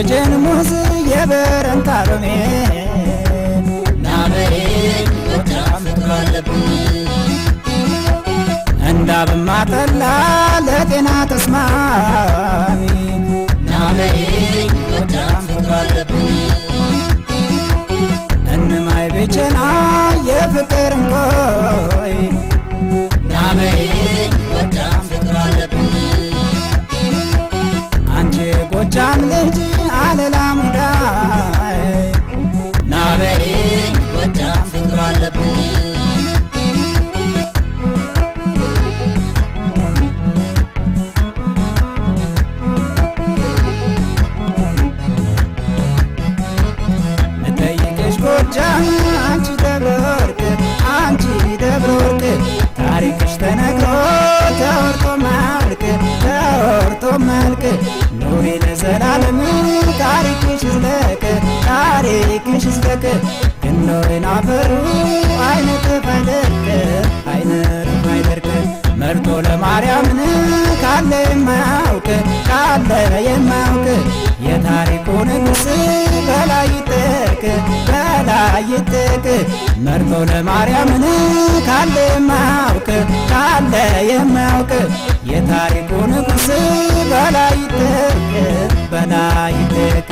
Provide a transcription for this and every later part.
ደጀን ሙዝ የበረንታ ሎሜ ናበይ ጎጃም ፍቅር አለብኝ እንዳብማ ጠላ ለጤና ተስማሚ ናበይ ጎጃም ፍቅር አለብኝ እንማይ ብቸና የፍቅር እንቆይ ናበይ ጎጃም ፍቅር አለብኝ አንቺ ጎጃም ልጅ አለላ ሙዳይ ናበይ ጎጃም ፍቅር አለብኝ ልጠይቅሽ ጎጃም አንቺ ደብረ ወርቅ አንቺ ደብረ ወርቅ ታሪክሽ ተነግሮ ተወርቶ ማያልቅ ተወርቶ ማያልቅ ኑሪ ለዘላለም ታሪክሽ ይዝለቅ ታሪክሽ ይዝለቅ ግንዶይን አፈሩ አይነጥፍ አይደርቅ አይነጥፍ አይደርቅ መርጦ ለማርያምን ካለ የማያውቅ ካለ የማያውቅ የታሪኩ ንጉሥ በላይ ይጠቅ በላይ ይጠቅ መርጦ ለማርያምን ካለ የማያውቅ ካለ የማያውቅ የታሪኩ ንጉሥ በላይ ይጠቅ በላይ ይጠቅ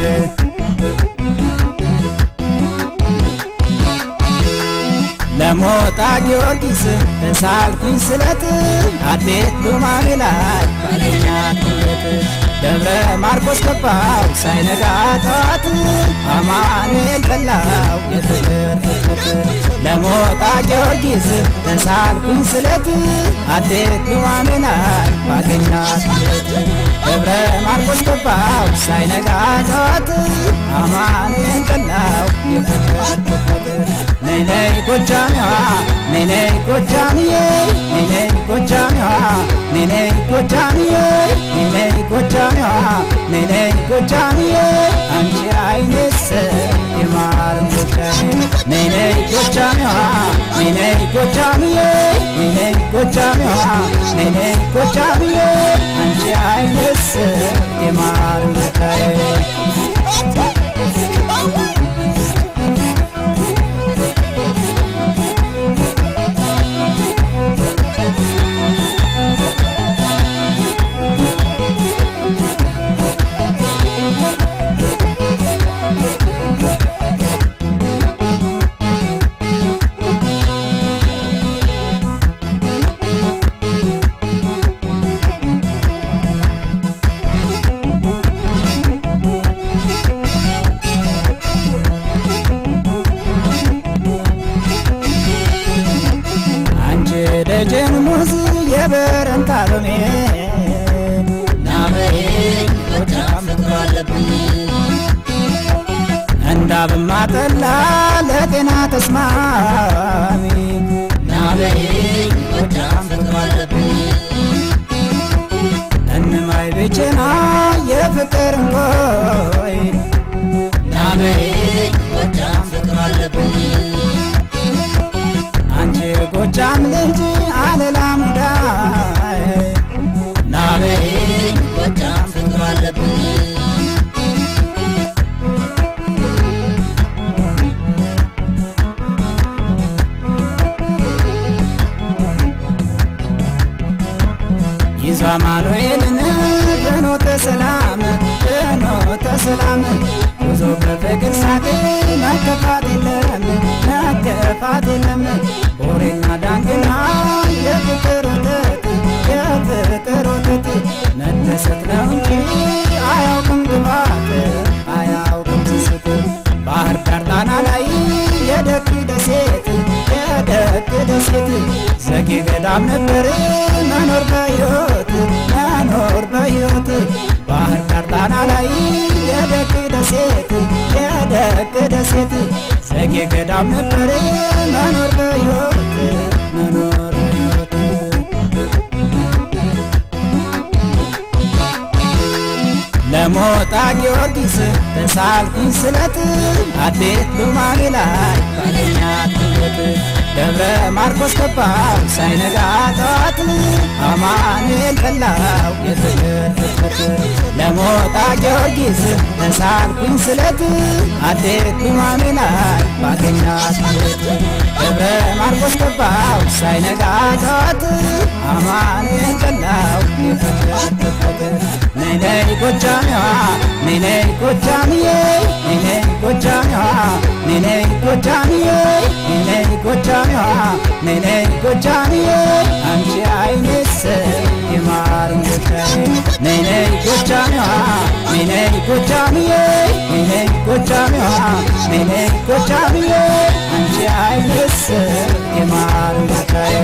ለሞጣ ጊዮርጊስ ተሳልኩኝ ስለት አዴት ሉማሜ ላይ ባገኛት ሁለት ደብረ ማርቆስ ገባው ሳይነጋ ጠዋት አማኑኤል በላው የፍቅር ፍትፍት ለሞጣ ጊዮርጊስ ተሳልኩኝ ስለት አዴት ሉማሜ ላይ ባገኛት ሁለት ደብረ ማርቆስ ገባው ሳይነጋ ጠዋት አማኑኤል በላው የፍቅር ፍትፍት ነይ ነይ ጎጃሜዋ ነይ ነይ ጎጃምዬ ነይ ነይ ጎጃሜዋ ነይ ነይ ጎጃምዬ ነይ ነይ ጎጃሜዋ ነይ ነይ ጎጃምዬ አንቺ አይነስ የማር ጎጃሜ ነይ ነይ ጎጃሜዋ ነይ ነይ ጎጃምዬ ነይ ነይ ጎጃሜዋ ነይ ነይ ጎጃምዬ አንቺ አይነስ የማር ጎጃሜ ደጀን ሙዝ የበረንታ ሎሜ ናበይ ጎጃም ፍቅር አለብኝ እንዳብማ ጠላ ለጤና ተስማሚ ናበይ ጎጃም ፍቅር አለብኝ እንማይ ብቸና የፍቅር እንቆይ ናበይ ጎጃም ፍቅር አለብኝ አንቺ ጎጃም ልጅ አለላ ሙዳይ ናበይ ጎጃም ፍቅር አለብኝ ይዞ አማኑኤልን ፍኖተ ሰላም ፍኖተ ሰላም ጉዞ በፍቅር ሳቅ መከፋት የለም መከፋት የለም ወሬና ዳንግና የፍቅር ወተት የፍቅር ወተት መደሰት ነው እንጂ አያውቅም ግባት አያውቅም ስስት ባህር ዳር ጣና ላይ የደግ ደሴት የደግ ደሴት ዘጌ ገዳም ነበር መኖር በሕይወት መኖር በሕይወት ባህር ዳር ጣና ላይ የደግ ደሴት የደግ ደሴት ዘጌ ገዳም ነበር መኖር በሕይወት መኖር በሕይወት ለሞጣ ጊዮርጊስ ተሳልኩኝ ስለት አዴት ሉማሜ ላይ ባገኛት ሁለት ደብረ ማርቆስ ገባው ሳይነጋ ጠዋት አማኑኤል በላው የፍቅር ፍትፈት ለሞጣ ጊዮርጊስ ተሳልኩኝ ስለት አዴኩኝ ማሜ ላይ ባገኛት ማለት ደብረ ማርቆስ ገባው ሳይነጋ ጠዋት አማኑኤል በላው የፍቅር ፍትፈት ነይ ነይ ጎጃሜዋ ነይ ነይ ጎጃምዬ ነይ ነይ ጎጃሜዋ ነይ ነይ ጎጃምዬ ነይ ነይ ጎጃሜዋ ነይ ነይ ጎጃምዬ አንቺ አይኔስ የማር እንጎቻዬ ነይ ነይ ጎጃሜዋ ነይ ነይ ጎጃምዬ ነይ ነይ ጎጃሜዋ ነይ ነይ ጎጃምዬ አንቺ አይኔስ የማር እንጎቻዬ